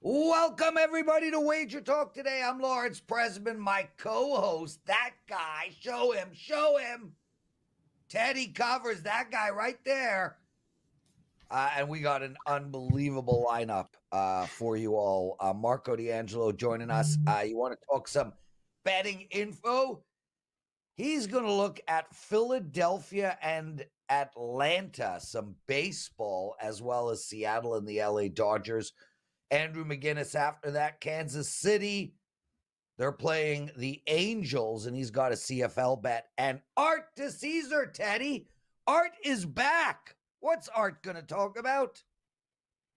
Welcome, everybody, to Wager Talk Today. I'm Lawrence Presman, my co-host, that guy. Show him. Teddy covers that guy right there. And we got an unbelievable lineup for you all. Marco D'Angelo joining us. You want to talk some betting info? He's going to look at Philadelphia and Atlanta, some baseball, as well as Seattle and the LA Dodgers. Andrew McInnis after that, Kansas City. They're playing the Angels, and he's got a CFL bet. And Art DiCesare, Teddy. Art is back. What's Art going to talk about?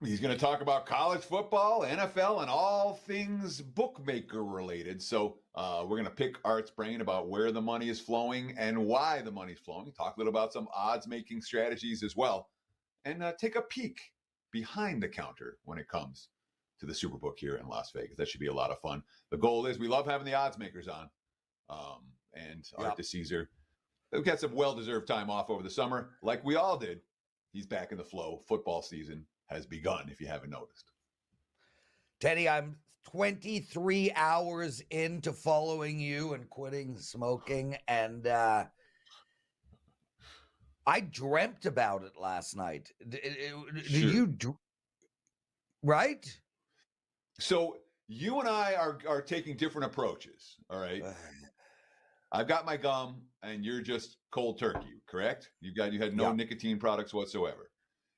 He's going to talk about college football, NFL, and all things bookmaker related. So we're going to pick Art's brain about where the money is flowing and why the money's flowing. Talk a little about some odds-making strategies as well. And take a peek behind the counter when it comes to the Superbook here in Las Vegas. That should be a lot of fun. The goal is we love having the odds makers on. And Art DiCesare, we've got some well-deserved time off over the summer, like we all did. He's back in the flow. Football season has begun, if you haven't noticed. Teddy, I'm 23 hours into following you and quitting smoking, and I dreamt about it last night. Did you? Right? So you and I are taking different approaches, all right? I've got my gum, and you're just cold turkey, correct? You had no nicotine products whatsoever.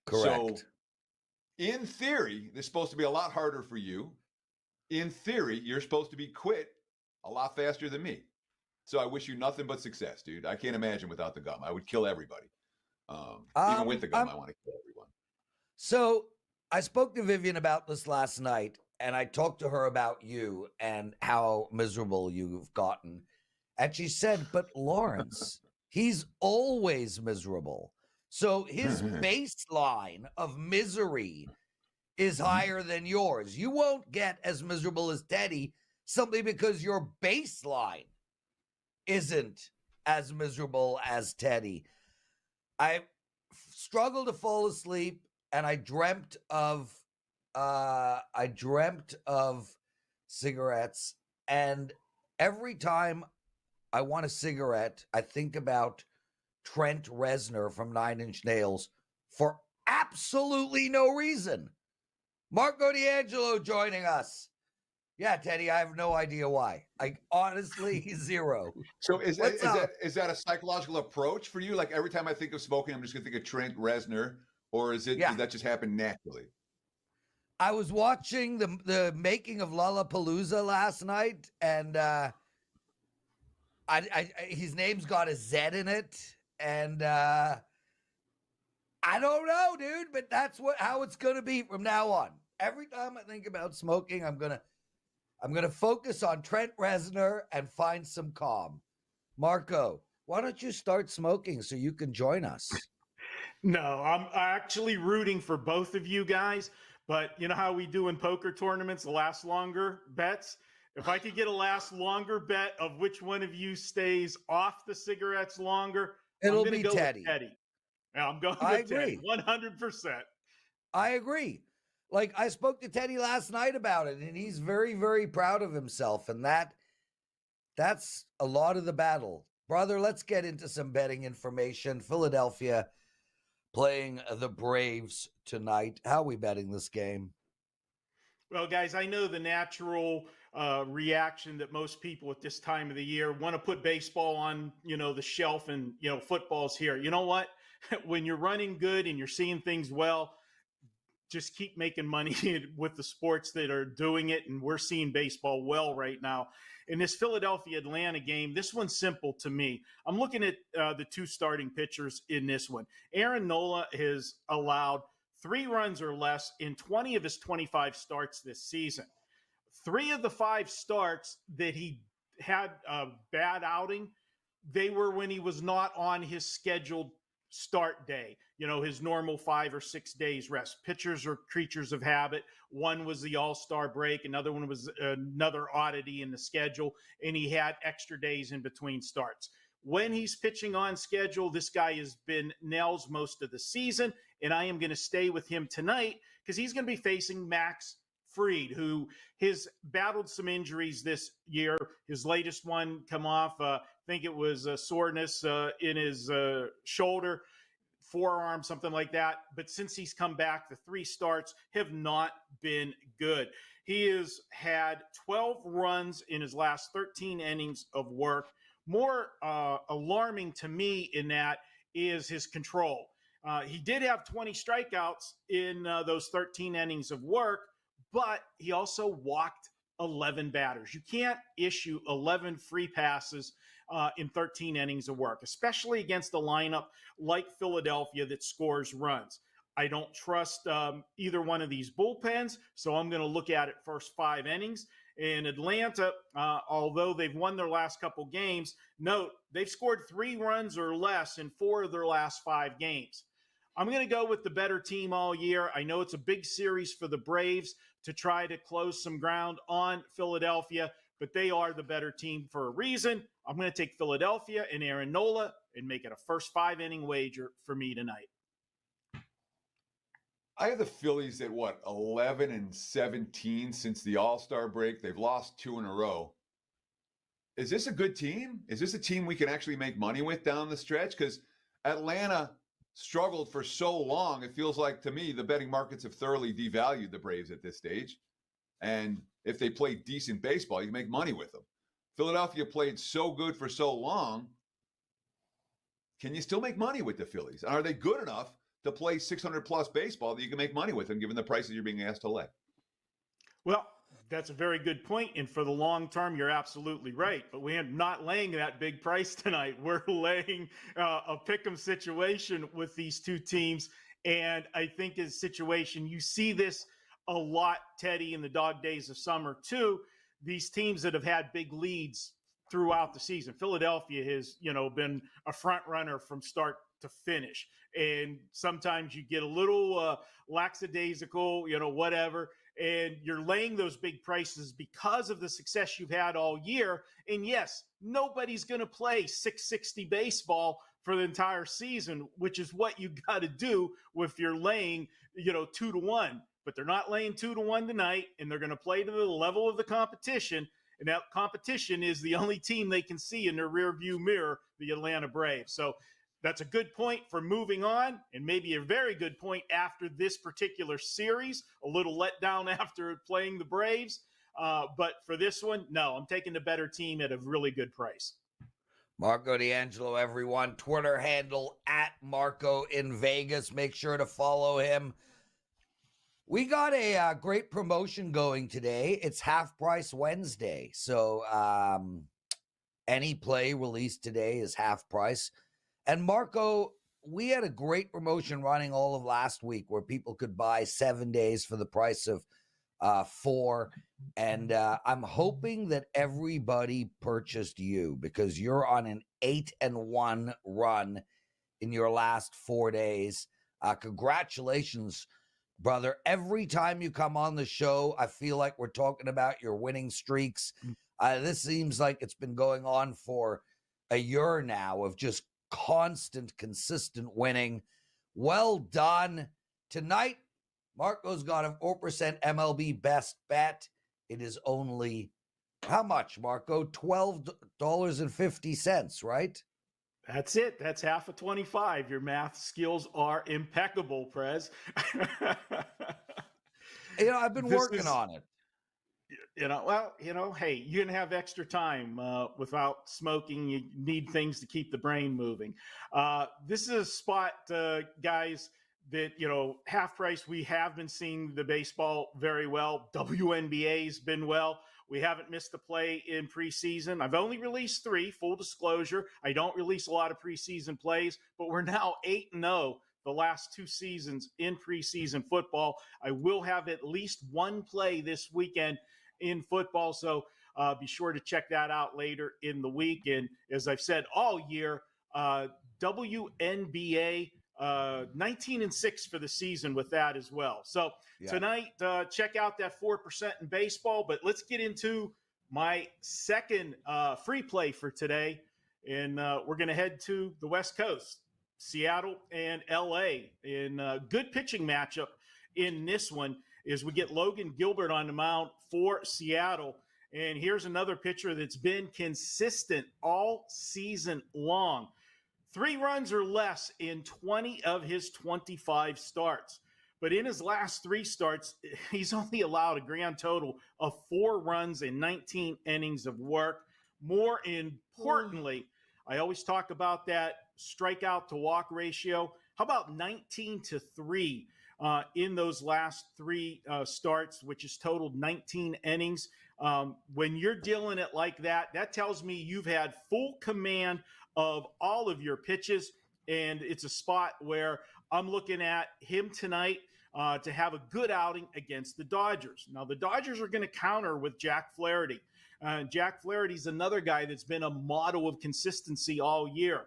Correct. So in theory, this is supposed to be a lot harder for you. In theory, you're supposed to be quit a lot faster than me. So I wish you nothing but success, dude. I can't imagine without the gum. I would kill everybody. Even with the gum, I want to kill everyone. So I spoke to Vivian about this last night, and I talked to her about you and how miserable you've gotten. And she said, but Lawrence, he's always miserable. So his baseline of misery is higher than yours. You won't get as miserable as Teddy simply because your baseline isn't as miserable as Teddy. I struggled to fall asleep, and I dreamt of cigarettes. And every time I want a cigarette, I think about Trent Reznor from Nine Inch Nails for absolutely no reason. Marco D'Angelo joining us. Yeah, Teddy, I have no idea why. Honestly, zero. So is that a psychological approach for you? Like every time I think of smoking, I'm just going to think of Trent Reznor, or did that just happen naturally? I was watching the making of Lollapalooza last night, and his name's got a Z in it, and I don't know, dude, but that's how it's gonna be from now on. Every time I think about smoking, I'm gonna focus on Trent Reznor and find some calm. Marco, why don't you start smoking so you can join us? No, I'm actually rooting for both of you guys, but you know how we do in poker tournaments, last longer bets? If I could get a last longer bet of which one of you stays off the cigarettes longer, it'll be Teddy. Yeah, I'm going I with agree. Teddy, 100%. I agree. Like, I spoke to Teddy last night about it, and he's very, very proud of himself, and that's a lot of the battle. Brother, let's get into some betting information. Philadelphia playing the Braves tonight. How are we betting this game? Well, guys, I know the natural reaction that most people at this time of the year want to put baseball on, the shelf, and, football's here. You know what? When you're running good and you're seeing things well, just keep making money with the sports that are doing it. And we're seeing baseball well right now. In this Philadelphia-Atlanta game, this one's simple to me. I'm looking at the two starting pitchers in this one. Aaron Nola has allowed 3 runs or less in 20 of his 25 starts this season. 3 of the 5 starts that he had a bad outing, they were when he was not on his scheduled start day, his normal 5 or 6 days rest. Pitchers are creatures of habit. One was the All-Star break. Another one was another oddity in the schedule, and he had extra days in between starts. When he's pitching on schedule, this guy has been nails most of the season, and I am going to stay with him tonight because he's going to be facing Max Freed, who has battled some injuries this year. His latest one come off, I think it was a soreness in his shoulder, forearm, something like that. But since he's come back, the 3 starts have not been good. He has had 12 runs in his last 13 innings of work. More alarming to me in that is his control. He did have 20 strikeouts in those 13 innings of work, but he also walked 11 batters. You can't issue 11 free passes in 13 innings of work, especially against a lineup like Philadelphia that scores runs. I don't trust either one of these bullpens, so I'm going to look at it first 5 innings. In Atlanta, although they've won their last couple games, note they've scored 3 runs or less in 4 of their last 5 games. I'm going to go with the better team all year. I know it's a big series for the Braves to try to close some ground on Philadelphia, but they are the better team for a reason. I'm going to take Philadelphia and Aaron Nola and make it a first 5-inning wager for me tonight. I have the Phillies at 11-17 since the All-Star break. They've lost 2 in a row. Is this a good team? Is this a team we can actually make money with down the stretch? Because Atlanta struggled for so long. It feels like, to me, the betting markets have thoroughly devalued the Braves at this stage. And if they play decent baseball, you can make money with them. Philadelphia played so good for so long. Can you still make money with the Phillies? And are they good enough to play 600-plus baseball that you can make money with them, given the prices you're being asked to lay? Well, that's a very good point. And for the long term, you're absolutely right. But we are not laying that big price tonight. We're laying a pick'em situation with these 2 teams. And I think in a situation, you see this a lot, Teddy, in the dog days of summer, too. These teams that have had big leads throughout the season. Philadelphia has, been a front runner from start to finish. And sometimes you get a little lackadaisical, whatever. And you're laying those big prices because of the success you've had all year. And yes, nobody's going to play 660 baseball for the entire season, which is what you got to do if you're laying, 2-1. But they're not laying 2-1 tonight, and they're going to play to the level of the competition. And that competition is the only team they can see in their rearview mirror, the Atlanta Braves. So that's a good point for moving on, and maybe a very good point after this particular series. A little letdown after playing the Braves. But for this one, no, I'm taking the better team at a really good price. Marco D'Angelo, everyone. Twitter handle at Marco in Vegas. Make sure to follow him. We got a great promotion going today. It's Half Price Wednesday. So any play released today is half price. And Marco, we had a great promotion running all of last week where people could buy 7 days for the price of 4. And I'm hoping that everybody purchased you because you're on an 8-1 run in your last 4 days. Congratulations, brother. Every time you come on the show, I feel like we're talking about your winning streaks. This seems like it's been going on for a year now of just constant, consistent winning. Well done. Tonight, Marco's got a 4% MLB best bet. It is only, how much, Marco? $12.50, right? That's it. That's half of 25. Your math skills are impeccable, Prez. I've been working on it. Hey, you're going to have extra time without smoking. You need things to keep the brain moving. This is a spot, guys, that, half price, we have been seeing the baseball very well. WNBA's been well. We haven't missed a play in preseason. I've only released 3, full disclosure. I don't release a lot of preseason plays, but we're now 8-0 the last 2 seasons in preseason football. I will have at least 1 play this weekend in football, so be sure to check that out later in the week. And as I've said all year, WNBA 19-6 for the season with that as well. So Tonight, check out that 4% in baseball. But let's get into my second free play for today. And we're going to head to the West Coast, Seattle and LA, in a good pitching matchup in this one. is we get Logan Gilbert on the mound for Seattle. And here's another pitcher that's been consistent all season long. 3 runs or less in 20 of his 25 starts. But in his last 3 starts, he's only allowed a grand total of 4 runs in 19 innings of work. More importantly, I always talk about that strikeout to walk ratio. How about 19-3 in those last 3 starts, which is totaled 19 innings? When you're dealing it like that, that tells me you've had full command of all of your pitches, and it's a spot where I'm looking at him tonight to have a good outing against the Dodgers. Now, the Dodgers are going to counter with Jack Flaherty. Jack Flaherty's another guy that's been a model of consistency all year.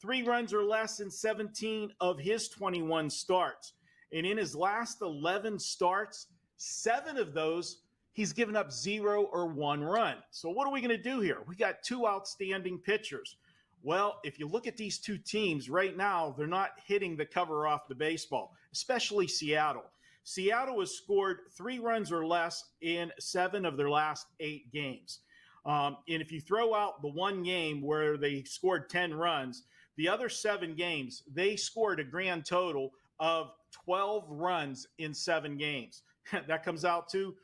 3 runs or less in 17 of his 21 starts. And in his last 11 starts, 7 of those, he's given up 0 or 1 run. So what are we going to do here? We got 2 outstanding pitchers. Well, if you look at these 2 teams right now, they're not hitting the cover off the baseball, especially Seattle. Seattle has scored 3 runs or less in 7 of their last 8 games. And if you throw out the 1 game where they scored 10 runs, the other 7 games, they scored a grand total of 12 runs in 7 games. That comes out to,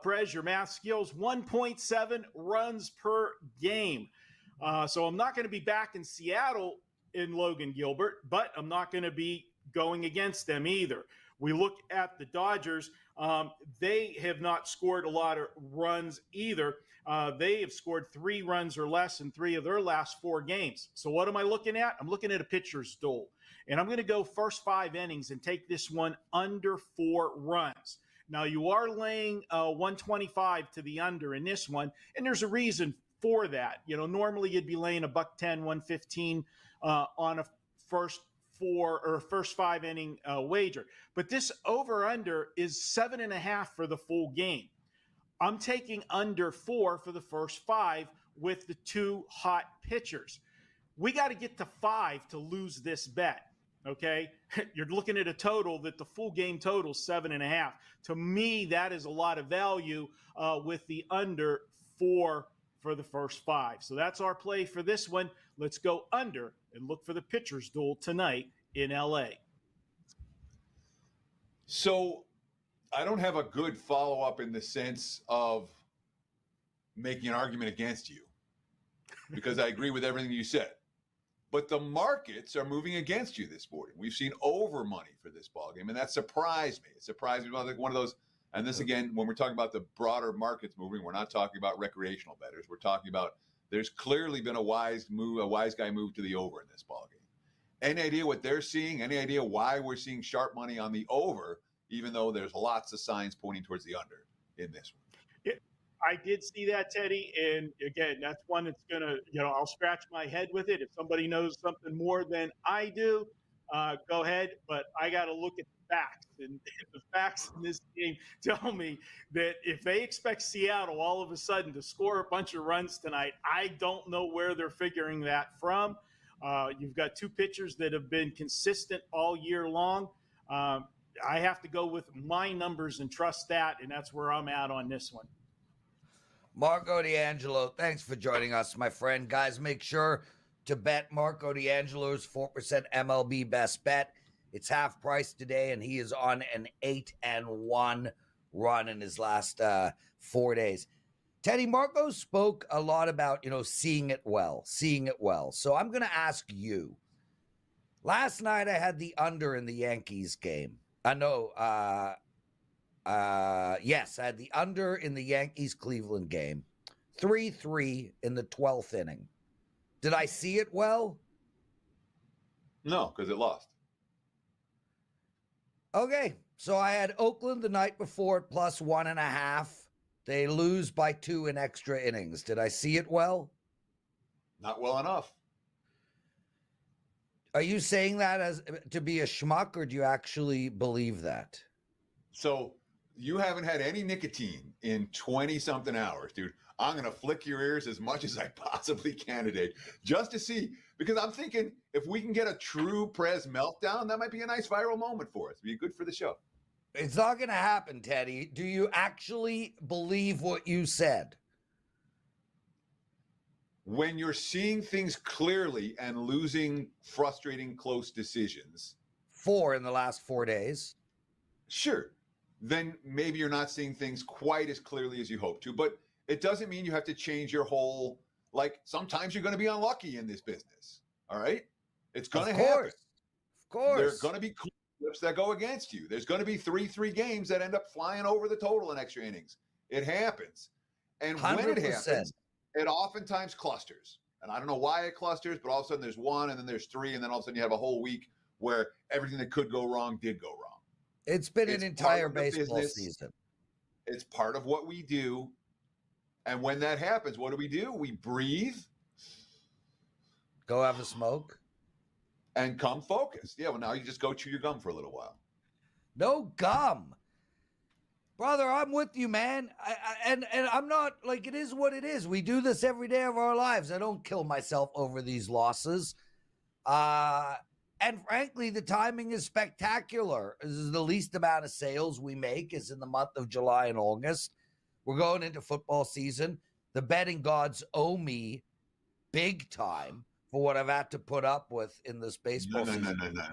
Prez, your math skills, 1.7 runs per game. So I'm not going to be back in Seattle in Logan Gilbert, but I'm not going to be going against them either. We look at the Dodgers. They have not scored a lot of runs either. They have scored 3 runs or less in 3 of their last 4 games. So what am I looking at? I'm looking at a pitcher's duel. And I'm going to go first 5 innings and take this one under 4 runs. Now, you are laying 125 to the under in this one, and there's a reason for that. You know, normally you'd be laying a $110, 115 on a first 5 inning wager. But this over-under is 7.5 for the full game. I'm taking under 4 for the first 5 with the 2 hot pitchers. We got to get to 5 to lose this bet. Okay, you're looking at a total that the full game total is 7.5. To me, that is a lot of value with the under 4 for the first 5. So that's our play for this one. Let's go under and look for the pitcher's duel tonight in LA. So I don't have a good follow-up in the sense of making an argument against you because I agree with everything you said. But the markets are moving against you this morning. We've seen over money for this ballgame, and that surprised me. It surprised me about like one of those. And this, again, when we're talking about the broader markets moving, we're not talking about recreational bettors. We're talking about there's clearly been a wise guy move to the over in this ballgame. Any idea what they're seeing? Any idea why we're seeing sharp money on the over, even though there's lots of signs pointing towards the under in this one? I did see that, Teddy. And again, that's one that's going to, I'll scratch my head with it. If somebody knows something more than I do, go ahead. But I got to look at the facts. And the facts in this game tell me that if they expect Seattle all of a sudden to score a bunch of runs tonight, I don't know where they're figuring that from. You've got 2 pitchers that have been consistent all year long. I have to go with my numbers and trust that. And that's where I'm at on this one. Marco D'Angelo, thanks for joining us, my friend. Guys, make sure to bet Marco D'Angelo's 4% MLB best bet. It's half price today, and he is on an 8-1 run in his last 4 days. Teddy, Marco spoke a lot about, seeing it well. So I'm going to ask you. Last night I had the under in the Yankees game. Yes, I had the under in the Yankees-Cleveland game. 3-3 in the 12th inning. Did I see it well? No, because it lost. Okay, so I had Oakland the night before at plus 1.5. They lose by 2 in extra innings. Did I see it well? Not well enough. Are you saying that as to be a schmuck, or do you actually believe that? So you haven't had any nicotine in 20-something hours, dude. I'm going to flick your ears as much as I possibly can today just to see, because I'm thinking if we can get a true Prez meltdown, that might be a nice viral moment for us. It'd be good for the show. It's not going to happen, Teddy. Do you actually believe what you said? When you're seeing things clearly and losing frustrating close decisions, 4 in the last 4 days. sure, then maybe you're not seeing things quite as clearly as you hope to. But it doesn't mean you have to change your whole, like, sometimes you're going to be unlucky in this business. All right? It's going to happen. Of course. There are going to be flips that go against you. There's going to be 3-3 games that end up flying over the total in extra innings. It happens. And 100%. when it happens, it oftentimes clusters. And I don't know why it clusters, but all of a sudden there's 1 and then there's 3. And then all of a sudden you have a whole week where everything that could go wrong did go wrong. It's been an entire baseball season. It's part of what we do. And when that happens, what do? We breathe. Go have a smoke. And come focused. Yeah, well, now you just go chew your gum for a little while. No gum. Brother, I'm with you, man. And I'm not, like, it is what it is. We do this every day of our lives. I don't kill myself over these losses. And frankly, the timing is spectacular. This is the least amount of sales we make is in the month of July and August. We're going into football season. The betting gods owe me big time for what I've had to put up with in this baseball season. No.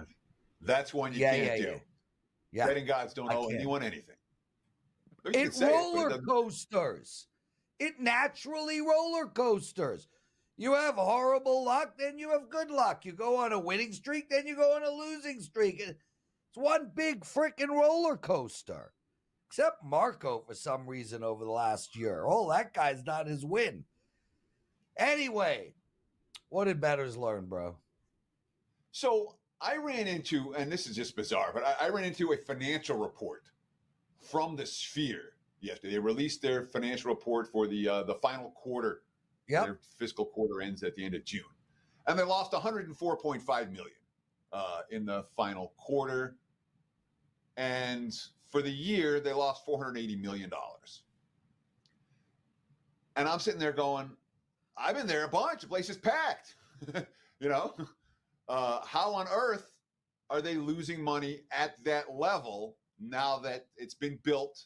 That's one you can't do. Yeah. Betting gods don't owe anyone anything. It roller coasters. It naturally roller coasters. You have horrible luck, then you have good luck. You go on a winning streak, then you go on a losing streak. It's one big freaking roller coaster. Except Marco for some reason over the last year. Oh, that guy's not his win. Anyway, what did bettors learn, bro? So I ran into, and this is just bizarre, but I ran into a financial report from the Sphere yesterday. They released their financial report for the final quarter. Yep. Their fiscal quarter ends at the end of June. And they lost $104.5 million in the final quarter. And for the year, they lost $480 million. And I'm sitting there going, I've been there a bunch. The place is packed. You know? How on earth are they losing money at that level now that it's been built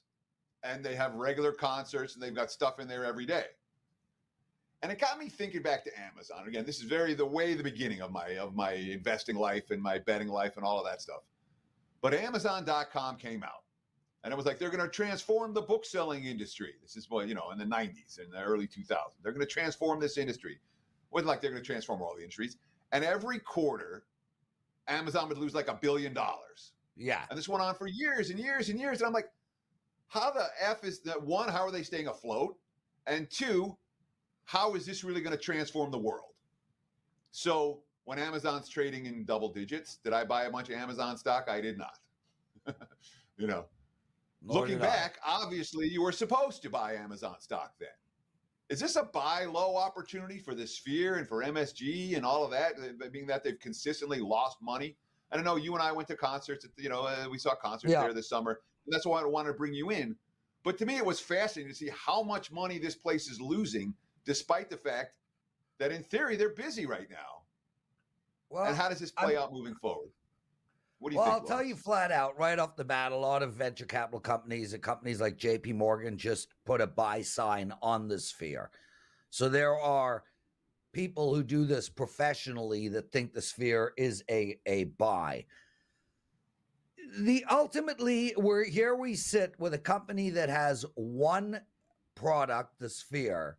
and they have regular concerts and they've got stuff in there every day? And it got me thinking back to Amazon. Again, this is the beginning of my investing life and my betting life and all of that stuff. But Amazon.com came out, and it was like they're going to transform the book selling industry. This is what, in the 90s and the early 2000s. They're going to transform this industry. It wasn't like they're going to transform all the industries. And every quarter, Amazon would lose like $1 billion. Yeah. And this went on for years and years and years. And I'm like, how the F is that? One, how are they staying afloat? And two, how is this really going to transform the world? So when Amazon's trading in double digits, did I buy a bunch of Amazon stock? I did not. Looking back, obviously you were supposed to buy Amazon stock then. Is this a buy low opportunity for the Sphere and for MSG and all of that, being that they've consistently lost money? I don't know, you and I went to concerts, we saw concerts there this summer. And that's why I wanted to bring you in. But to me, it was fascinating to see how much money this place is losing, despite the fact that in theory, they're busy right now. Well, and how does this play out moving forward? What do you think? Well, I'll tell you flat out, right off the bat, a lot of venture capital companies and companies like JP Morgan just put a buy sign on the Sphere. So there are people who do this professionally that think the Sphere is a buy. Ultimately, we sit with a company that has one product, the Sphere,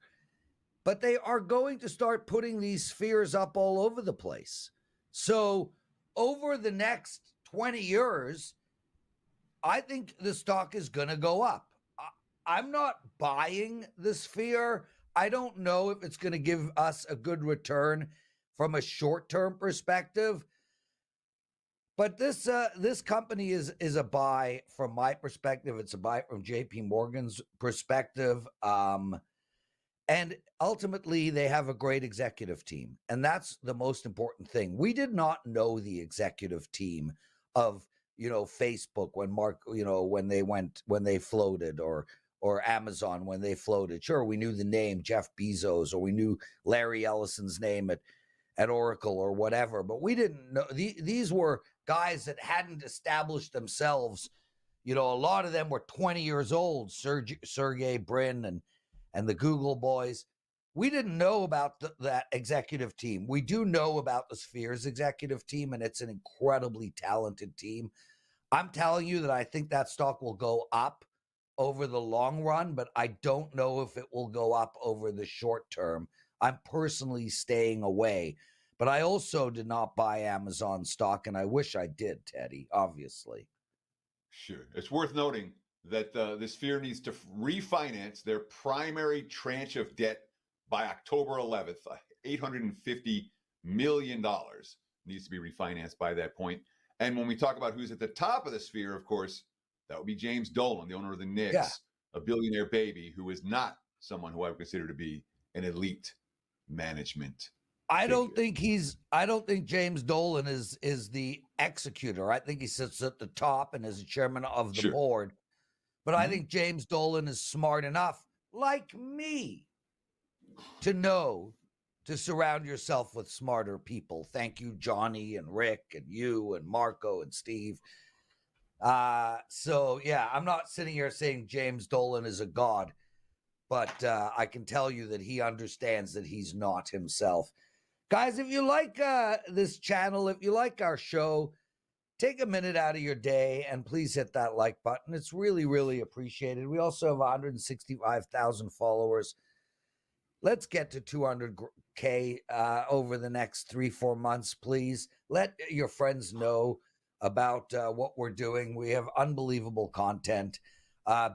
but they are going to start putting these spheres up all over the place. So over the next 20 years, I think the stock is going to go up. I'm not buying the Sphere. I don't know if it's going to give us a good return from a short-term perspective. But this company is a buy from my perspective. It's a buy from JP Morgan's perspective. And ultimately, they have a great executive team. And that's the most important thing. We did not know the executive team of, Facebook when they floated, or Amazon when they floated. Sure, we knew the name Jeff Bezos, or we knew Larry Ellison's name at Oracle or whatever. But we didn't know. These were guys that hadn't established themselves, You know, a lot of them were 20 years old, Sergey Brin and the Google boys. We didn't know about that executive team. We do know about the Spheres executive team, and it's an incredibly talented team. I'm telling you that I think that stock will go up over the long run, but I don't know if it will go up over the short term. I'm personally staying away. But I also did not buy Amazon stock, and I wish I did, Teddy, obviously. Sure. It's worth noting that the Sphere needs to refinance their primary tranche of debt by October 11th. $850 million needs to be refinanced by that point. And when we talk about who's at the top of the Sphere, of course, that would be James Dolan, the owner of the Knicks, a billionaire baby who is not someone who I would consider to be an elite management. I don't think James Dolan is the executor. I think he sits at the top and is the chairman of the board. But I think James Dolan is smart enough, like me, to know to surround yourself with smarter people. Thank you, Johnny and Rick and you and Marco and Steve. So yeah, I'm not sitting here saying James Dolan is a god, but I can tell you that he understands that he's not himself. Guys, if you like this channel, if you like our show, take a minute out of your day and please hit that like button. It's really, really appreciated. We also have 165,000 followers. Let's get to 200K over the next 3-4 months, please. Let your friends know about what we're doing. We have unbelievable content.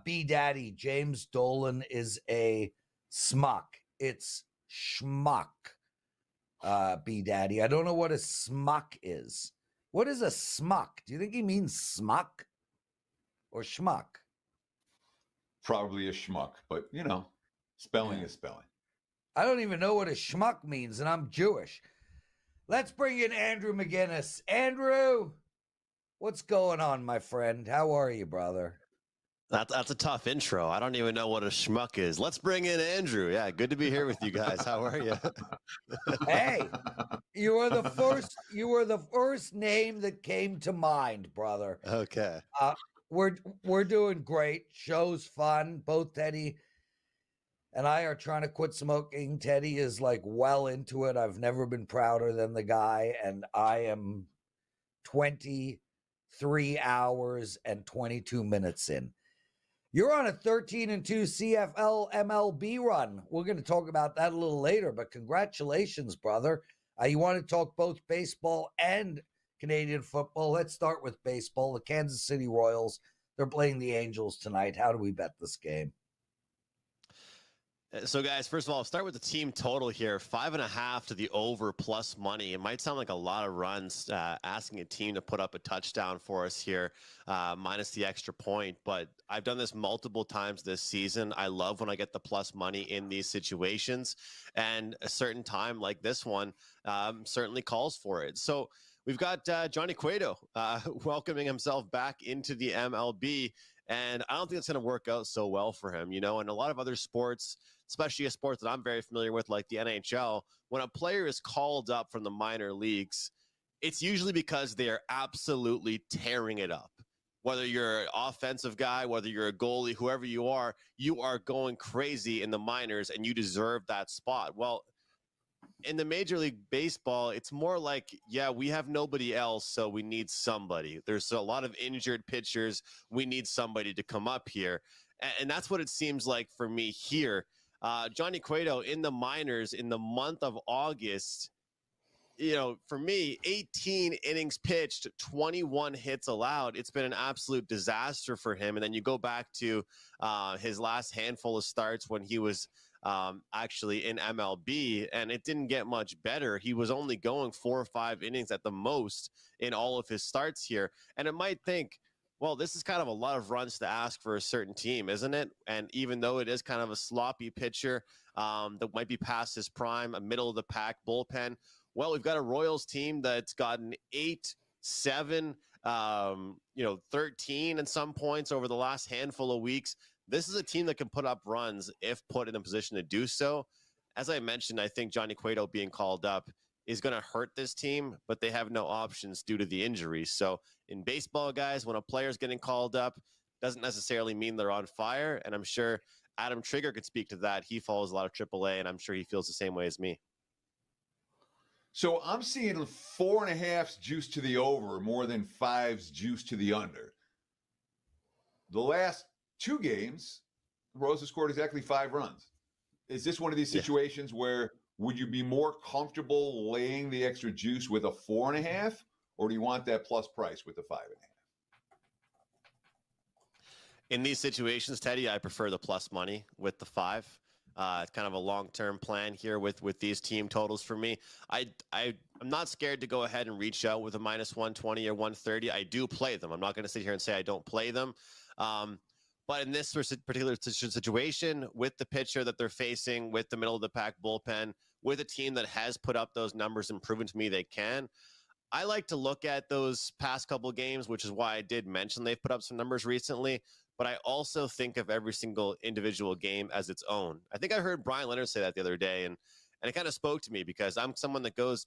B Daddy, James Dolan is a smuck. It's schmuck. B Daddy. I don't know what a smuck is. What is a smuck? Do you think he means smuck or schmuck? Probably a schmuck, but you know, spelling is spelling. I don't even know what a schmuck means, and I'm Jewish. Let's bring in Andrew McInnis. Andrew, what's going on, my friend? How are you, brother? That's a tough intro. I don't even know what a schmuck is. Let's bring in Andrew. Yeah, good to be here with you guys. How are you? Hey, you were the first name that came to mind, brother. Okay. We're doing great. Show's fun. Both Teddy and I are trying to quit smoking. Teddy is like well into it. I've never been prouder than the guy, and I am 23 hours and 22 minutes in. You're on a 13-2 CFL MLB run. We're going to talk about that a little later, but congratulations, brother. You want to talk both baseball and Canadian football? Let's start with baseball. The Kansas City Royals, they're playing the Angels tonight. How do we bet this game? So, guys, first of all, I'll start with the team total here. 5.5 to the over plus money. It might sound like a lot of runs asking a team to put up a touchdown for us here, minus the extra point. But I've done this multiple times this season. I love when I get the plus money in these situations. And a certain time like this one certainly calls for it. So we've got Johnny Cueto welcoming himself back into the MLB. And I don't think it's going to work out so well for him, you know, and a lot of other sports, especially a sport that I'm very familiar with, like the NHL, when a player is called up from the minor leagues, it's usually because they are absolutely tearing it up. Whether you're an offensive guy, whether you're a goalie, whoever you are going crazy in the minors and you deserve that spot. Well, in the Major League Baseball, it's more like, yeah, we have nobody else, so we need somebody. There's a lot of injured pitchers. We need somebody to come up here. And that's what it seems like for me here. Johnny Cueto in the minors in the month of August, you know, for me, 18 innings pitched, 21 hits allowed. It's been an absolute disaster for him. And then you go back to his last handful of starts when he was actually in MLB, and it didn't get much better. He was only going 4 or 5 innings at the most in all of his starts here. And it might think, well, this is kind of a lot of runs to ask for a certain team, isn't it? And even though it is kind of a sloppy pitcher that might be past his prime, a middle of the pack bullpen, well, we've got a Royals team that's gotten 8, 7, 13 at some points over the last handful of weeks. This is a team that can put up runs if put in a position to do so. As I mentioned, I think Johnny Cueto being called up is going to hurt this team, but they have no options due to the injuries. So in baseball, guys, when a player's getting called up, doesn't necessarily mean they're on fire. And I'm sure Adam Trigger could speak to that. He follows a lot of AAA, and I'm sure he feels the same way as me. So I'm seeing 4.5's juice to the over more than 5's juice to the under. The last 2 games, Rosa scored exactly 5 runs. Is this one of these situations where would you be more comfortable laying the extra juice with a 4.5, or do you want that plus price with the 5.5? In these situations, Teddy, I prefer the plus money with the 5. It's kind of a long-term plan here with these team totals for me. I'm not scared to go ahead and reach out with a minus 120 or 130. I do play them. I'm not going to sit here and say I don't play them. But in this particular situation, with the pitcher that they're facing, with the middle of the pack bullpen, with a team that has put up those numbers and proven to me they can, I like to look at those past couple games, which is why I did mention they've put up some numbers recently. But I also think of every single individual game as its own. I think I heard Brian Leonard say that the other day, and it kind of spoke to me because I'm someone that goes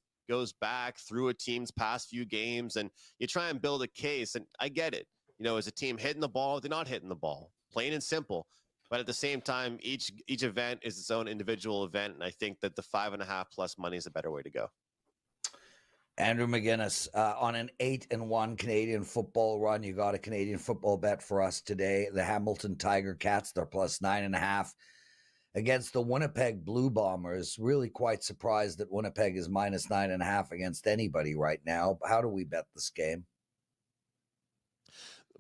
back through a team's past few games, and you try and build a case, and I get it. You know, is a team hitting the ball? They're not hitting the ball. Plain and simple. But at the same time, each event is its own individual event, and I think that the 5.5 plus money is a better way to go. Andrew McInnis, on an 8-1 Canadian football run, you got a Canadian football bet for us today. The Hamilton Tiger Cats, they're plus 9.5 against the Winnipeg Blue Bombers. Really quite surprised that Winnipeg is minus 9.5 against anybody right now. How do we bet this game?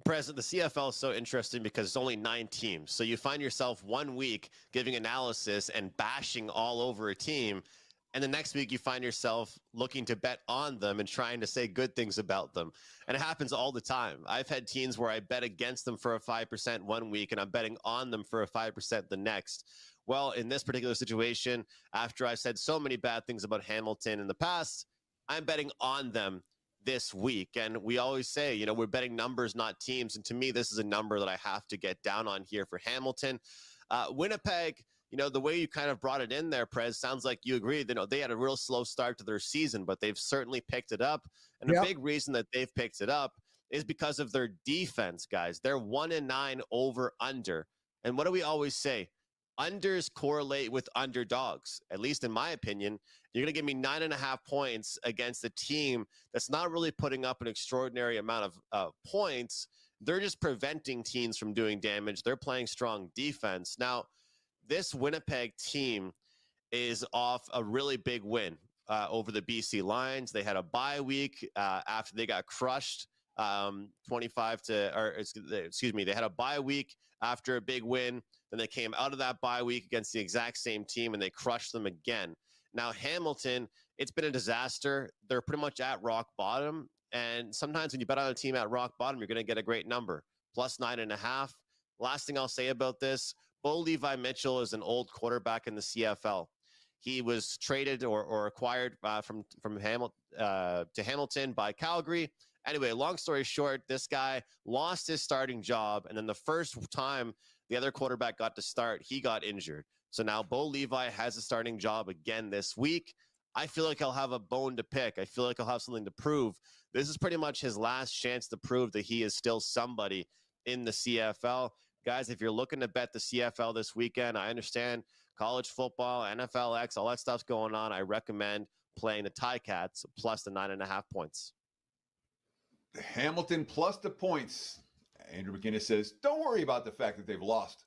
President, the CFL is so interesting because it's only 9 teams. So you find yourself one week giving analysis and bashing all over a team. And the next week you find yourself looking to bet on them and trying to say good things about them. And it happens all the time. I've had teams where I bet against them for a 5% one week and I'm betting on them for a 5% the next. Well, in this particular situation, after I've said so many bad things about Hamilton in the past, I'm betting on them this week. And we always say, you know, we're betting numbers, not teams. And to me, this is a number that I have to get down on here for Hamilton. Winnipeg, you know, the way you kind of brought it in there, Prez, sounds like you agree. You know, they had a real slow start to their season, but they've certainly picked it up. And a big reason that they've picked it up is because of their defense, guys. They're 1-9 over under. And what do we always say? Unders correlate with underdogs. At least in my opinion, you're going to give me 9.5 points against a team that's not really putting up an extraordinary amount of points. They're just preventing teams from doing damage. They're playing strong defense. Now, this Winnipeg team is off a really big win over the BC Lions. They had a bye week after they got crushed 25 to, or excuse me, they had a bye week after a big win. Then they came out of that bye week against the exact same team and they crushed them again. Now, Hamilton, it's been a disaster. They're pretty much at rock bottom. And sometimes when you bet on a team at rock bottom, you're going to get a great number. Plus 9.5. Last thing I'll say about this, Bo Levi Mitchell is an old quarterback in the CFL. He was traded or acquired from Hamilton by Calgary. Anyway, long story short, this guy lost his starting job. And then the first time the other quarterback got to start, he got injured. So now Bo Levi has a starting job again this week. I feel like he'll have a bone to pick. I feel like he'll have something to prove. This is pretty much his last chance to prove that he is still somebody in the CFL. Guys, if you're looking to bet the CFL this weekend, I understand college football, NFLx, all that stuff's going on. I recommend playing the Ticats plus the 9.5 points. Hamilton plus the points. Andrew McInnis says, don't worry about the fact that they've lost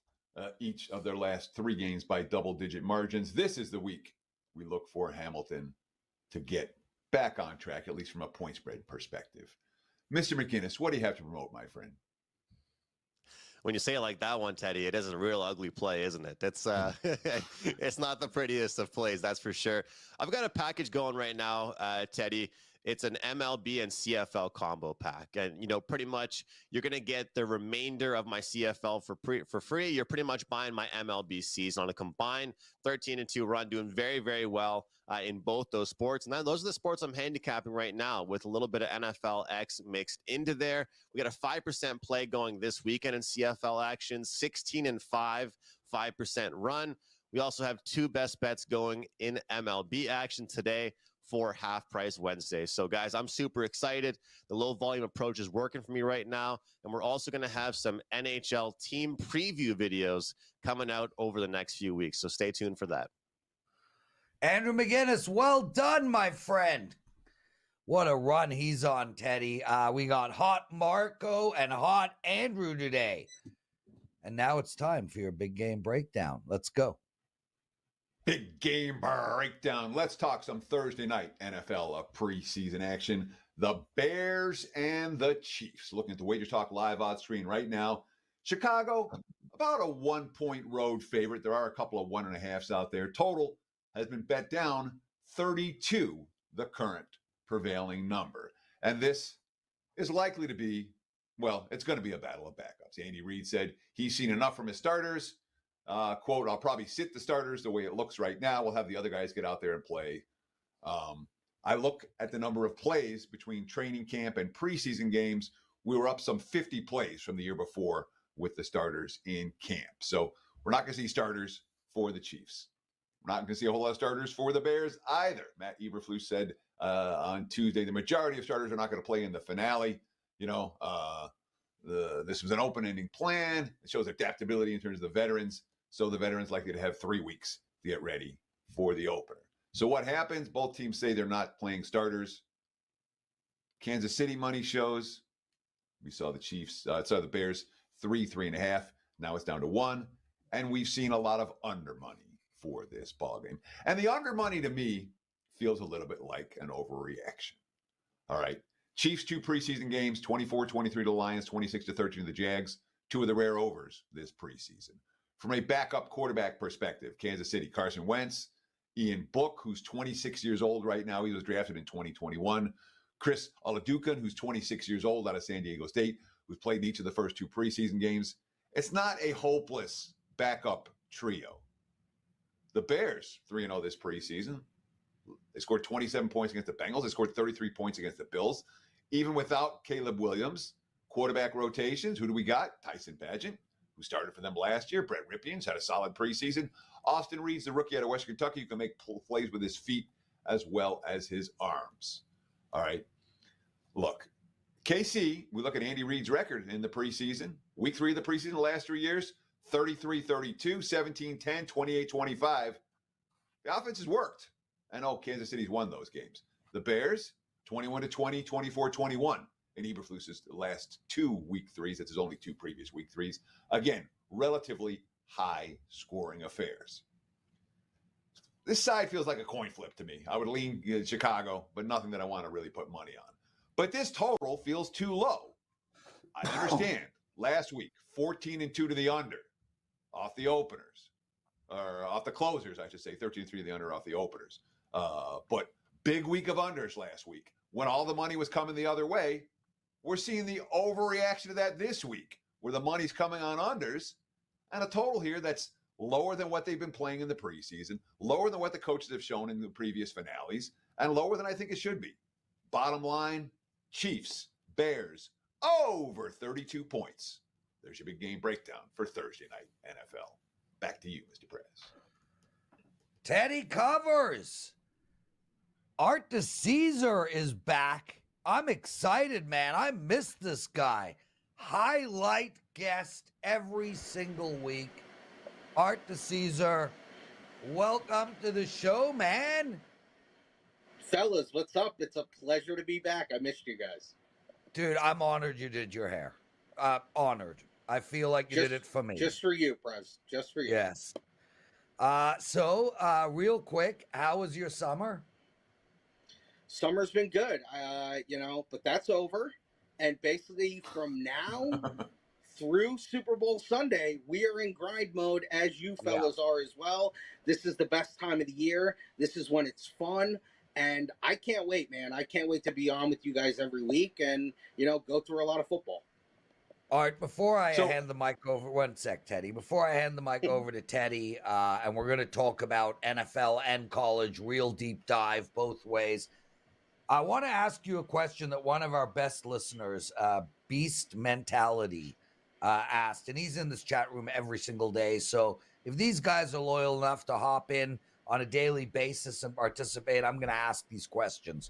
each of their last 3 games by double-digit margins. This is the week we look for Hamilton to get back on track, at least from a point spread perspective. Mr. McInnis, what do you have to promote, my friend? When you say it like that one, Teddy, it is a real ugly play, isn't it? It's it's not the prettiest of plays, that's for sure. I've got a package going right now, Teddy. It's an MLB and CFL combo pack. And, you know, pretty much you're going to get the remainder of my CFL for free. You're pretty much buying my MLB season on a combined 13-2 run, doing very, very well in both those sports. And those are the sports I'm handicapping right now with a little bit of NFLx mixed into there. We got a 5% play going this weekend in CFL action, 16-5, 5% run. We also have 2 best bets going in MLB action today. for Half Price Wednesday. So, guys, I'm super excited. The low volume approach is working for me right now. And we're also going to have some NHL team preview videos coming out over the next few weeks. So stay tuned for that. Andrew McInnis, well done, my friend. What a run he's on, Teddy. We got hot Marco and hot Andrew today. And now it's time for your big game breakdown. Let's go. Big game breakdown. Let's talk some Thursday night NFL preseason action. The Bears and the Chiefs. Looking at the WagerTalk live odds screen right now. Chicago, about a 1-point road favorite. There are a couple of 1.5s out there. Total has been bet down 32, the current prevailing number. And this is likely to be, well, it's going to be a battle of backups. Andy Reid said he's seen enough from his starters. Quote, I'll probably sit the starters the way it looks right now. We'll have the other guys get out there and play. I look at the number of plays between training camp and preseason games. We were up some 50 plays from the year before with the starters in camp. So we're not going to see starters for the Chiefs. We're not going to see a whole lot of starters for the Bears either. Matt Eberflus said on Tuesday the majority of starters are not going to play in the finale. You know, this was an open-ending plan. It shows adaptability in terms of the veterans. So the veterans likely to have 3 weeks to get ready for the opener. So what happens? Both teams say they're not playing starters. Kansas City money shows. We saw the Chiefs, saw the Bears 3.5. Now it's down to 1. And we've seen a lot of under money for this ballgame. And the under money to me feels a little bit like an overreaction. All right. Chiefs 2 preseason games, 24-23 to the Lions, 26-13 to the Jags. 2 of the rare overs this preseason. From a backup quarterback perspective, Kansas City, Carson Wentz, Ian Book, who's 26 years old right now. He was drafted in 2021. Chris Olajuwon, who's 26 years old out of San Diego State, who's played in each of the first 2 preseason games. It's not a hopeless backup trio. The Bears, 3-0 this preseason. They scored 27 points against the Bengals. They scored 33 points against the Bills. Even without Caleb Williams, quarterback rotations, who do we got? Tyson Bagent, who started for them last year. Brett Rypien's had a solid preseason. Austin Reed's the rookie out of Western Kentucky who can make plays with his feet as well as his arms. All right. Look, KC, we look at Andy Reid's record in the preseason. Week 3 of the preseason, the last 3 years, 33-32, 17-10, 28-25. The offense has worked. I know Kansas City's won those games. The Bears, 21-20, 24-21 in Eberflus's last 2 week 3s. That's his only 2 previous week 3s. Again, relatively high scoring affairs. This side feels like a coin flip to me. I would lean Chicago, but nothing that I want to really put money on. But this total feels too low. I understand. Last week, 14-2 to the under off the openers, or off the closers, I should say, 13-3 to the under off the openers. But big week of unders last week. When all the money was coming the other way, we're seeing the overreaction to that this week, where the money's coming on unders, and a total here that's lower than what they've been playing in the preseason, lower than what the coaches have shown in the previous finales, and lower than I think it should be. Bottom line, Chiefs, Bears, over 32 points. There's your big game breakdown for Thursday night NFL. Back to you, Mr. Prez. Teddy covers. Art DiCesare is back. I'm excited, man. I missed this guy. Highlight guest every single week. Art DiCesare, welcome to the show, man. Fellas, what's up? It's a pleasure to be back. I missed you guys. Dude, I'm honored you did your hair. Honored. I feel like you did it for me. Just for you, Prez. Just for you. Yes. So, real quick, how was your summer? Summer's been good, but that's over. And basically from now through Super Bowl Sunday, we are in grind mode, as you fellas are as well. This is the best time of the year. This is when it's fun. And I can't wait, man. I can't wait to be on with you guys every week and, go through a lot of football. All right, before I hand the mic over, one sec, Teddy. Before I hand the mic over to Teddy, and we're going to talk about NFL and college, real deep dive both ways. I want to ask you a question that one of our best listeners, Beast Mentality, asked, and he's in this chat room every single day. So if these guys are loyal enough to hop in on a daily basis and participate, I'm going to ask these questions.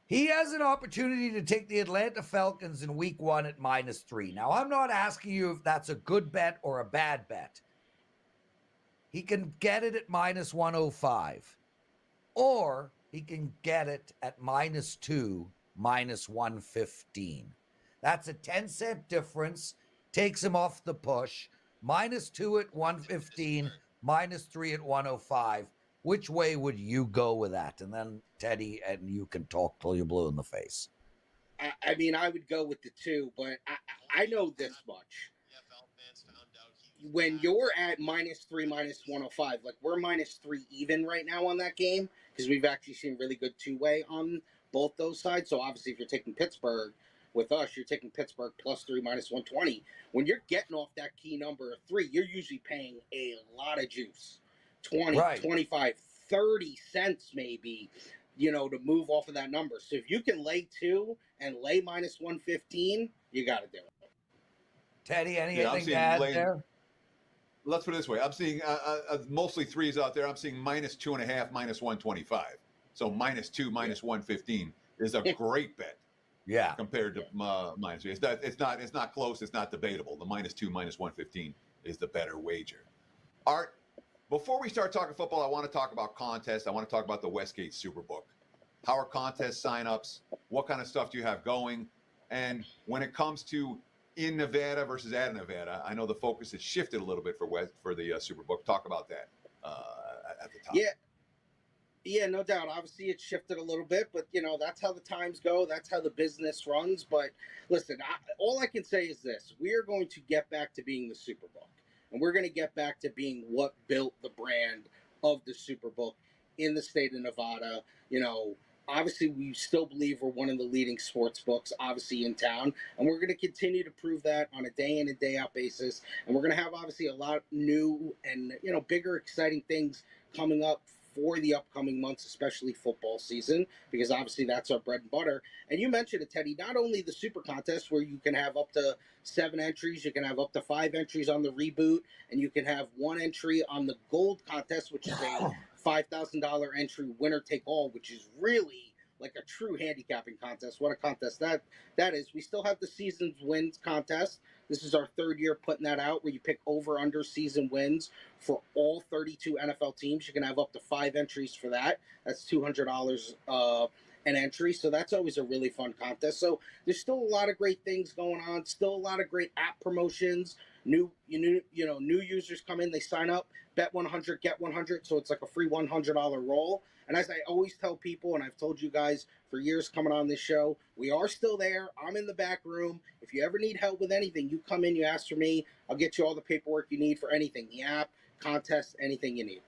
He has an opportunity to take the Atlanta Falcons in week 1 at -3. Now, I'm not asking you if that's a good bet or a bad bet. He can get it at -105, or he can get it at -2, -115. That's a 10-cent difference. Takes him off the push. -2 at 115, -3 at 105. Which way would you go with that? And then Teddy, and you can talk till you're blue in the face. I mean, I would go with the 2, but I know this much. When you're at -3, -105, like we're -3 even right now on that game, because we've actually seen really good two-way on both those sides. So obviously, if you're taking Pittsburgh with us, you're taking Pittsburgh +3, -120. When you're getting off that key number of 3, you're usually paying a lot of juice. 20, Right. 25, 30 cents maybe, to move off of that number. So if you can lay 2 and lay -115, you got to do it. Teddy, anything to add there? Let's put it this way. I'm seeing mostly 3s out there. I'm seeing -2.5, -125. So -2, -115 is a great bet. Yeah. Compared to -3. It's not close. It's not debatable. The -2, -115 is the better wager. Art, before we start talking football, I want to talk about contests. I want to talk about the Westgate Superbook. How are contest signups? What kind of stuff do you have going? And when it comes to in Nevada versus at Nevada, I know the focus has shifted a little bit for the Superbook. Talk about that at the top. Yeah, no doubt. Obviously, it's shifted a little bit, but that's how the times go. That's how the business runs. But listen, all I can say is this: we are going to get back to being the Superbook. And we're going to get back to being what built the brand of the Superbook in the state of Nevada. Obviously, we still believe we're one of the leading sports books, obviously, in town. And we're going to continue to prove that on a day in and day out basis. And we're going to have, obviously, a lot new and, bigger, exciting things coming up for the upcoming months, especially football season, because obviously that's our bread and butter. And you mentioned it, Teddy, not only the super contest where you can have up to 7 entries, you can have up to 5 entries on the reboot, and you can have 1 entry on the gold contest, which is a $5,000 entry winner take all, which is really like a true handicapping contest. What a contest that is. We still have the season's wins contest. This is our 3rd year putting that out, where you pick over-under season wins for all 32 NFL teams. You can have up to 5 entries for that. That's $200 an entry. So that's always a really fun contest. So there's still a lot of great things going on. Still a lot of great app promotions. New users come in, they sign up, bet 100, get 100. So it's like a free $100 roll. And as I always tell people, and I've told you guys for years coming on this show, we are still there. I'm in the back room. If you ever need help with anything, you come in, you ask for me. I'll get you all the paperwork you need for anything, the app, contest, anything you need.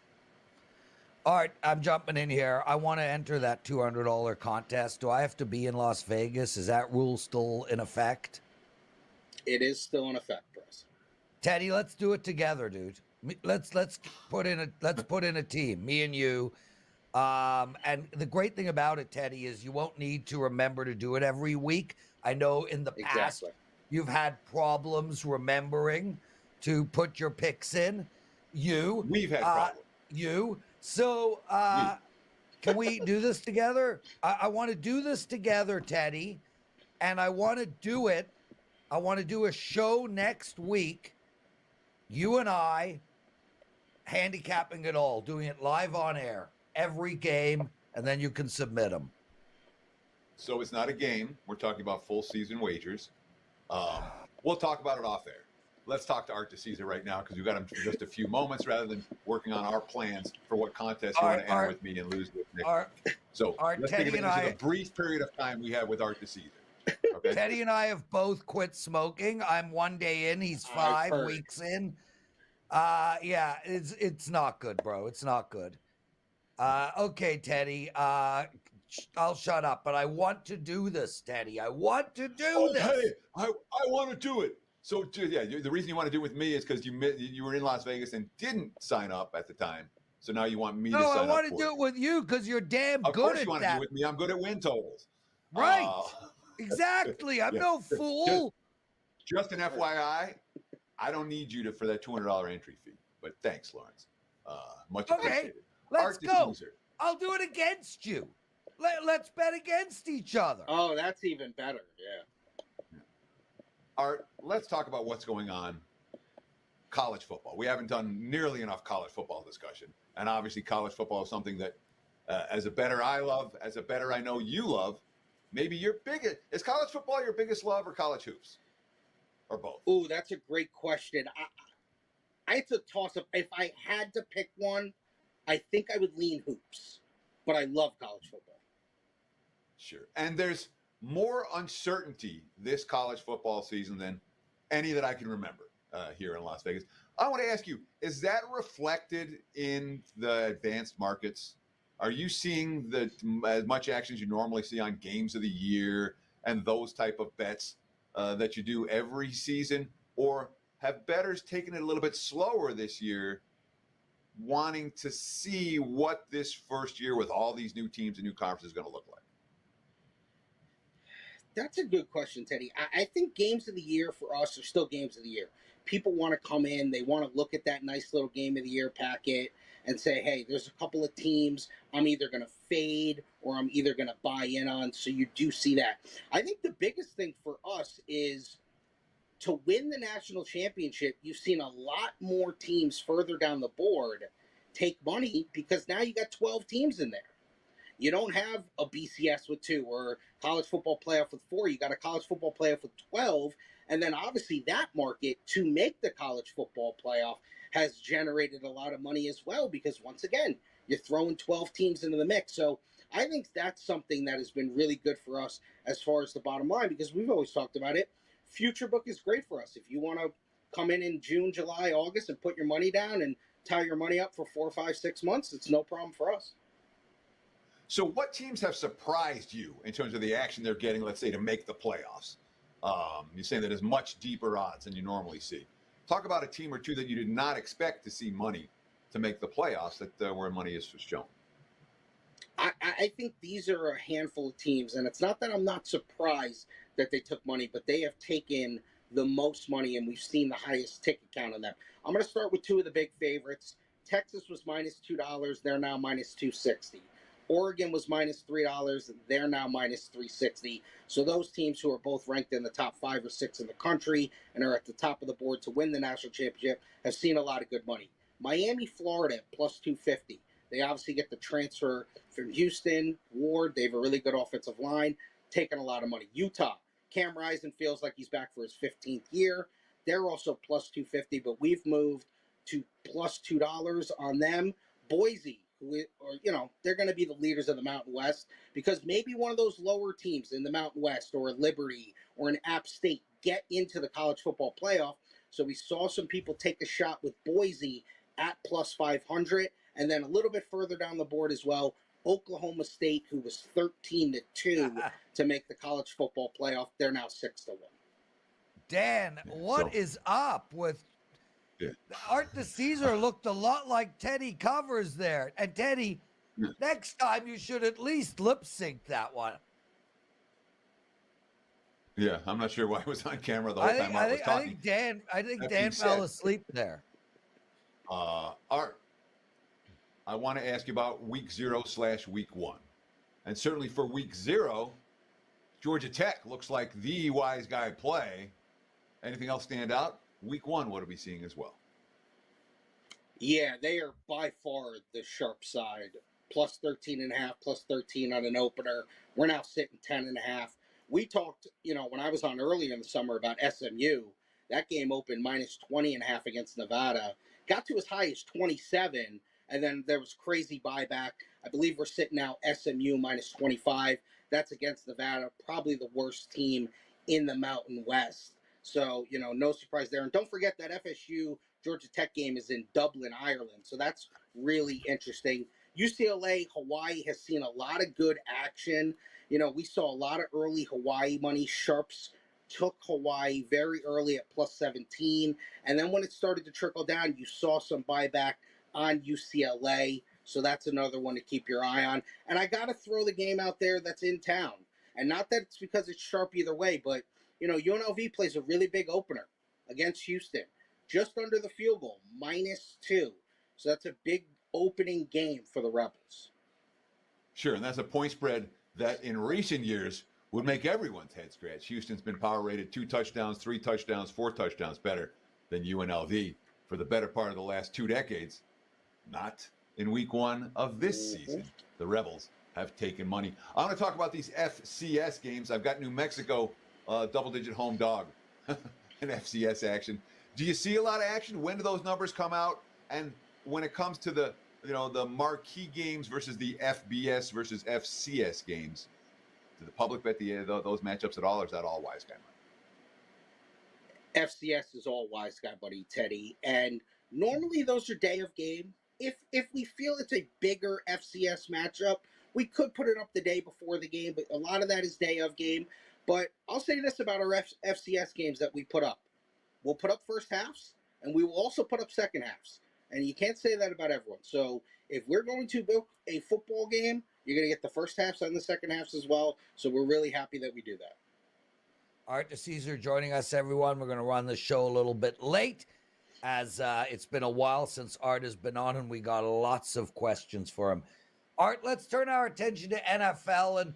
All right, I'm jumping in here. I want to enter that $200 contest. Do I have to be in Las Vegas? Is that rule still in effect? It is still in effect, Prez. Teddy, let's do it together, dude. Let's put in a team, me and you. And the great thing about it, Teddy, is you won't need to remember to do it every week. I know in the past you've had problems remembering to put your picks in. We've had problems. So can we do this together? I want to do this together, Teddy, and I want to do it. I want to do a show next week, you and I, handicapping it all, doing it live on air, every game, and then you can submit them. So it's not a game. We're talking about full season wagers. We'll talk about it off air. Let's talk to Art DiCesare right now, because we've got him for just a few moments rather than working on our plans for what contest you want to enter with me and lose with Nick. So let's think of it as a brief period of time we have with Art DiCesare. Okay? Teddy and I have both quit smoking. I'm 1 day in. He's 5 weeks in. Yeah, it's not good, bro. It's not good. Okay, Teddy. I'll shut up, but I want to do this, Teddy. I want to do this. Hey, I want to do it. So, yeah, the reason you want to do it with me is because you were in Las Vegas and didn't sign up at the time. So now you want me to sign up. No, I want to do it with you because you're damn good at that. Of course you want to do it with me. I'm good at win totals. Right. Exactly. I'm no fool. Just an FYI, I don't need you for that $200 entry fee. But thanks, Lawrence. Much Okay, appreciated. let's Art go. DiCesare. I'll do it against you. Let's bet against each other. Oh, that's even better. Yeah. Art, let's talk about what's going on college football. We haven't done nearly enough college football discussion. And obviously college football is something that as a bettor I love, as a bettor I know you love. Maybe your biggest, is college football your biggest love or college hoops? Or both? Ooh, that's a great question. I had to toss up. If I had to pick one, I think I would lean hoops. But I love college football. Sure. And there's more uncertainty this college football season than any that I can remember here in Las Vegas. I want to ask you, is that reflected in the advanced markets? Are you seeing as much action as you normally see on games of the year and those type of bets that you do every season? Or have bettors taken it a little bit slower this year, wanting to see what this first year with all these new teams and new conferences is going to look like? That's a good question, Teddy. I think games of the year for us are still games of the year. People want to come in, they want to look at that nice little game of the year packet and say, hey, there's a couple of teams I'm either going to fade or I'm either going to buy in on. So you do see that. I think the biggest thing for us is to win the national championship. You've seen a lot more teams further down the board take money because now you got 12 teams in there. You don't have a BCS with 2 or college football playoff with 4. You got a college football playoff with 12. And then obviously that market to make the college football playoff has generated a lot of money as well because once again, you're throwing 12 teams into the mix. So I think that's something that has been really good for us as far as the bottom line because we've always talked about it. Future book is great for us. If you want to come in June, July, August and put your money down and tie your money up for 4, 5, 6 months, it's no problem for us. So what teams have surprised you in terms of the action they're getting, let's say, to make the playoffs? You're saying that there's much deeper odds than you normally see. Talk about a team or two that you did not expect to see money to make the playoffs, that where money is shown. I think these are a handful of teams, and it's not that I'm not surprised that they took money, but they have taken the most money, and we've seen the highest ticket count on them. I'm going to start with 2 of the big favorites. Texas was minus $2. They're now minus $2.60. Oregon was minus $3. They're now minus $3.60. So those teams who are both ranked in the top 5 or 6 in the country and are at the top of the board to win the national championship have seen a lot of good money. Miami, Florida, plus 250. They obviously get the transfer from Houston. Ward, they have a really good offensive line, taking a lot of money. Utah, Cam Rising feels like he's back for his 15th year. They're also plus 250, but we've moved to plus $2 on them. Boise, they're going to be the leaders of the Mountain West because maybe one of those lower teams in the Mountain West or Liberty or an App State get into the college football playoff. So we saw some people take a shot with Boise at plus 500. And then a little bit further down the board as well, Oklahoma State, who was 13-2 to make the college football playoff. They're now 6-1. Dan, what is up with Art DiCesare? Looked a lot like Teddy Covers there. And Teddy, next time you should at least lip sync that one. Yeah, I'm not sure why I was on camera the whole time I was talking. I think Dan fell asleep there. Art, I want to ask you about week 0/week 1. And certainly for week 0, Georgia Tech looks like the wise guy play. Anything else stand out? Week 1, what are we seeing as well? Yeah, they are by far the sharp side. Plus 13.5, plus 13 on an opener. We're now sitting 10.5. We talked, when I was on earlier in the summer about SMU. That game opened minus 20.5 against Nevada. Got to as high as 27, and then there was crazy buyback. I believe we're sitting now SMU minus 25. That's against Nevada, probably the worst team in the Mountain West. So, no surprise there. And don't forget that FSU Georgia Tech game is in Dublin, Ireland. So that's really interesting. UCLA, Hawaii has seen a lot of good action. We saw a lot of early Hawaii money. Sharps took Hawaii very early at plus 17. And then when it started to trickle down, you saw some buyback on UCLA. So that's another one to keep your eye on. And I got to throw the game out there that's in town. And not that it's because it's sharp either way, but, UNLV plays a really big opener against Houston. Just under the field goal, -2. So that's a big opening game for the Rebels. Sure, and that's a point spread that in recent years would make everyone's head scratch. Houston's been power rated 2 touchdowns, 3 touchdowns, 4 touchdowns better than UNLV for the better part of the last 2 decades. Not in week 1 of this season. The Rebels have taken money. I want to talk about these FCS games. I've got New Mexico double-digit home dog in FCS action. Do you see a lot of action? When do those numbers come out? And when it comes to the marquee games versus the FBS versus FCS games, do the public bet those matchups at all, or is that all wise guy money? FCS is all wise guy buddy, Teddy. And normally those are day of game. If we feel it's a bigger FCS matchup, we could put it up the day before the game, but a lot of that is day of game. But I'll say this about our FCS games that we put up. We'll put up first halves, and we will also put up second halves. And you can't say that about everyone. So if we're going to book a football game, you're going to get the first halves and the second halves as well. So we're really happy that we do that. Art DiCesare joining us, everyone. We're going to run the show a little bit late, as it's been a while since Art has been on, and we got lots of questions for him. Art, let's turn our attention to NFL. And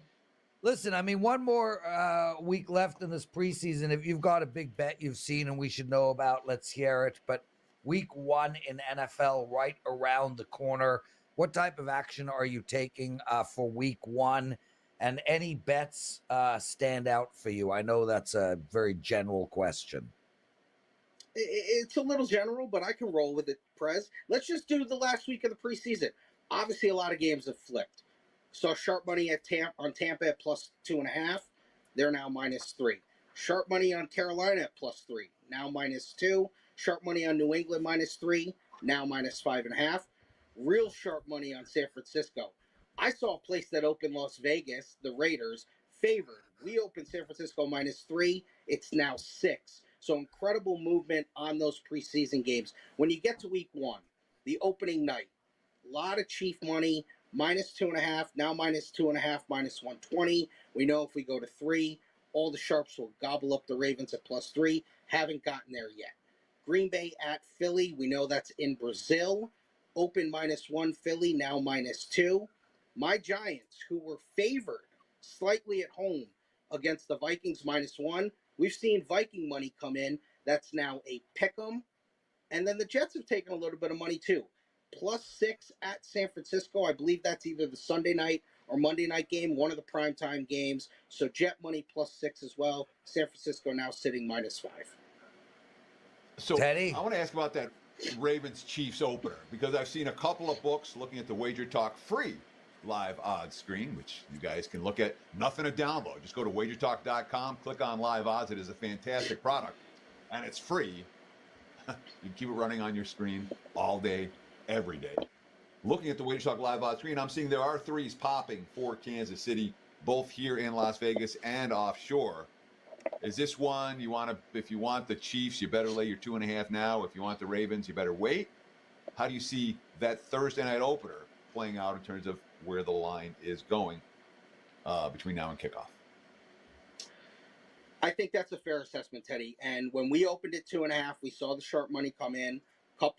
listen, I mean, one more week left in this preseason. If you've got a big bet you've seen and we should know about, let's hear it. But week 1 in NFL right around the corner. What type of action are you taking for week 1? And any bets stand out for you? I know that's a very general question. It's a little general, but I can roll with it, Prez. Let's just do the last week of the preseason. Obviously, a lot of games have flipped. Saw sharp money at Tampa at plus 2.5. They're now -3. Sharp money on Carolina at +3. Now -2. Sharp money on New England -3. Now -5.5. Real sharp money on San Francisco. I saw a place that opened Las Vegas, the Raiders, favored. We opened San Francisco -3. It's now 6. So incredible movement on those preseason games. When you get to week 1, the opening night, a lot of Chief money, -2.5, now -2.5, -120. We know if we go to 3, all the sharps will gobble up the Ravens at +3. Haven't gotten there yet. Green Bay at Philly, we know that's in Brazil. Open -1 Philly, now -2. My Giants, who were favored slightly at home against the Vikings -1, we've seen Viking money come in. That's now a pick'em. And then the Jets have taken a little bit of money too. +6 at San Francisco. I believe that's either the Sunday night or Monday night game, one of the primetime games. So Jet money +6 as well. San Francisco now sitting -5. So Teddy? I want to ask about that Ravens-Chiefs opener, because I've seen a couple of books looking at the WagerTalk free live odds screen, which you guys can look at. Nothing to download. Just go to WagerTalk.com, click on live odds. It is a fantastic product, and it's free. You can keep it running on your screen all day, every day. Looking at the WagerTalk live odds screen, I'm seeing there are 3s popping for Kansas City, both here in Las Vegas and offshore. Is this one you want to? If you want the Chiefs, you better lay your 2.5 now. If you want the Ravens, you better wait. How do you see that Thursday night opener playing out in terms of where the line is going between now and kickoff? I think that's a fair assessment, Teddy. And when we opened at 2.5, we saw the sharp money come in.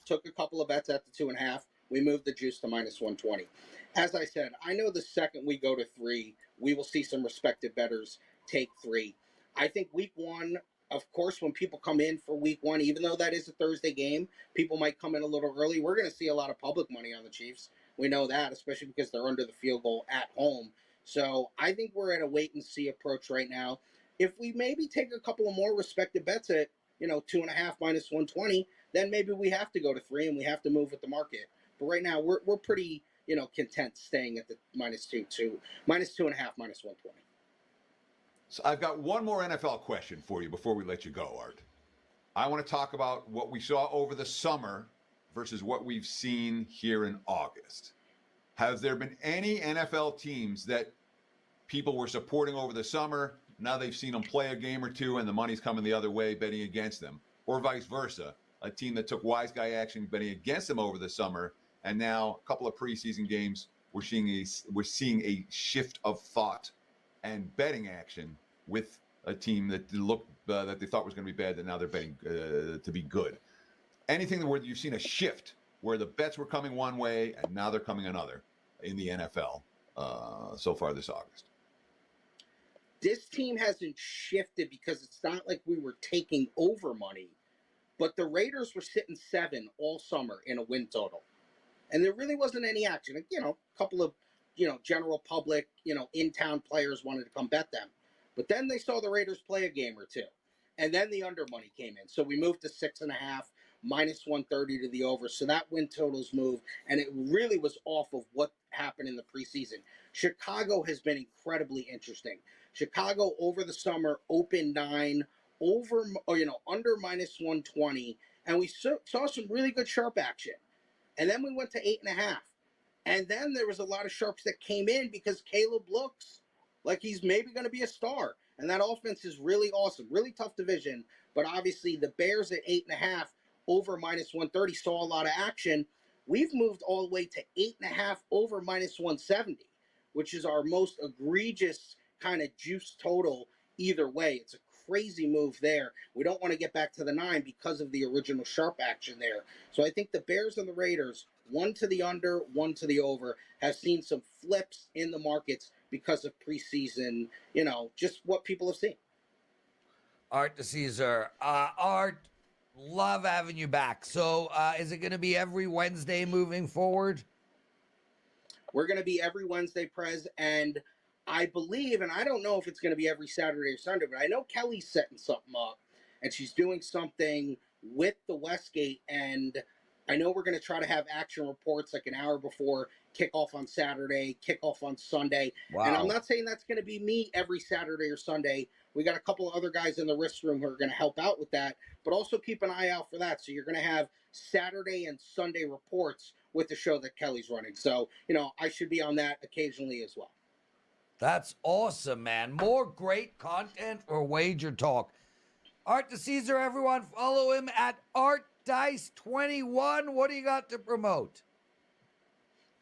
Took a couple of bets at the 2.5. We moved the juice to -120. As I said, I know the second we go to 3, we will see some respected bettors take 3. I think week 1, of course, when people come in for week 1, even though that is a Thursday game, people might come in a little early. We're going to see a lot of public money on the Chiefs. We know that, especially because they're under the field goal at home. So I think we're at a wait-and-see approach right now. If we maybe take a couple of more respected bets at, 2.5 -120, then maybe we have to go to 3 and we have to move with the market. But right now, we're pretty, content staying at the -2.5, -120. So I've got one more NFL question for you before we let you go, Art. I want to talk about what we saw over the summer versus what we've seen here in August. Has there been any NFL teams that people were supporting over the summer, now they've seen them play a game or two and the money's coming the other way betting against them? Or vice versa, a team that took wise guy action betting against them over the summer, and now a couple of preseason games we're seeing a shift of thought and betting action with a team that looked that they thought was going to be bad, that now they're betting to be good. Anything where you've seen a shift where the bets were coming one way and now they're coming another in the NFL so far this August. This team hasn't shifted because it's not like we were taking over money, but the Raiders were sitting 7 all summer in a win total. And there really wasn't any action. A couple of, general public, in-town players wanted to come bet them. But then they saw the Raiders play a game or two. And then the under money came in. So we moved to 6.5, minus 130 to the over. So that win totals moved. And it really was off of what happened in the preseason. Chicago has been incredibly interesting. Chicago over the summer opened 9, under minus 120. And we saw some really good sharp action. And then we went to 8.5. And then there was a lot of sharps that came in because Caleb looks like he's maybe going to be a star. And that offense is really awesome. Really tough division. But obviously the Bears at 8.5 over minus 130 saw a lot of action. We've moved all the way to 8.5 over minus 170, which is our most egregious kind of juice total either way. It's a crazy move there. We don't want to get back to the 9 because of the original sharp action there. So I think the Bears and the Raiders, one to the under, one to the over, have seen some flips in the markets because of preseason, just what people have seen. Art DiCesare. Art, love having you back. So is it going to be every Wednesday moving forward? We're going to be every Wednesday, Prez, and I believe, and I don't know if it's going to be every Saturday or Sunday, but I know Kelly's setting something up, and she's doing something with the Westgate, and I know we're going to try to have action reports like an hour before kickoff on Saturday, kickoff on Sunday. Wow. And I'm not saying that's going to be me every Saturday or Sunday. We got a couple of other guys in the wrist room who are going to help out with that, but also keep an eye out for that. So you're going to have Saturday and Sunday reports with the show that Kelly's running. So, I should be on that occasionally as well. That's awesome, man. More great content for Wager Talk. Art DiCesare, everyone, follow him at ArtDice21. What do you got to promote?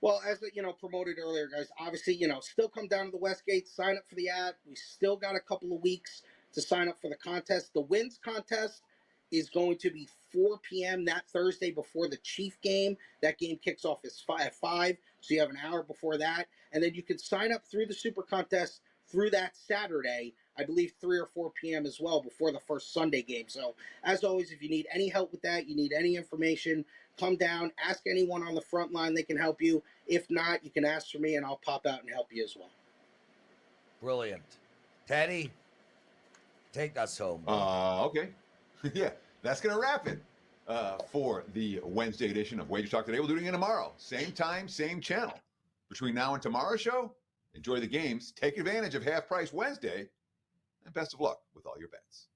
Well, as promoted earlier, guys, obviously, still come down to the Westgate, sign up for the ad. We still got a couple of weeks to sign up for the contest. The wins contest is going to be 4 p.m. that Thursday before the Chief game. That game kicks off at 5, so you have an hour before that. And then you can sign up through the Super Contest through that Saturday, I believe 3 or 4 p.m. as well, before the first Sunday game. So, as always, if you need any help with that, you need any information, come down, ask anyone on the front line. They can help you. If not, you can ask for me, and I'll pop out and help you as well. Brilliant. Teddy, take us home. Okay. Yeah, that's going to wrap it for the Wednesday edition of Wager Talk Today. We'll do it again tomorrow. Same time, same channel. Between now and tomorrow's show, enjoy the games, take advantage of Half Price Wednesday, and best of luck with all your bets.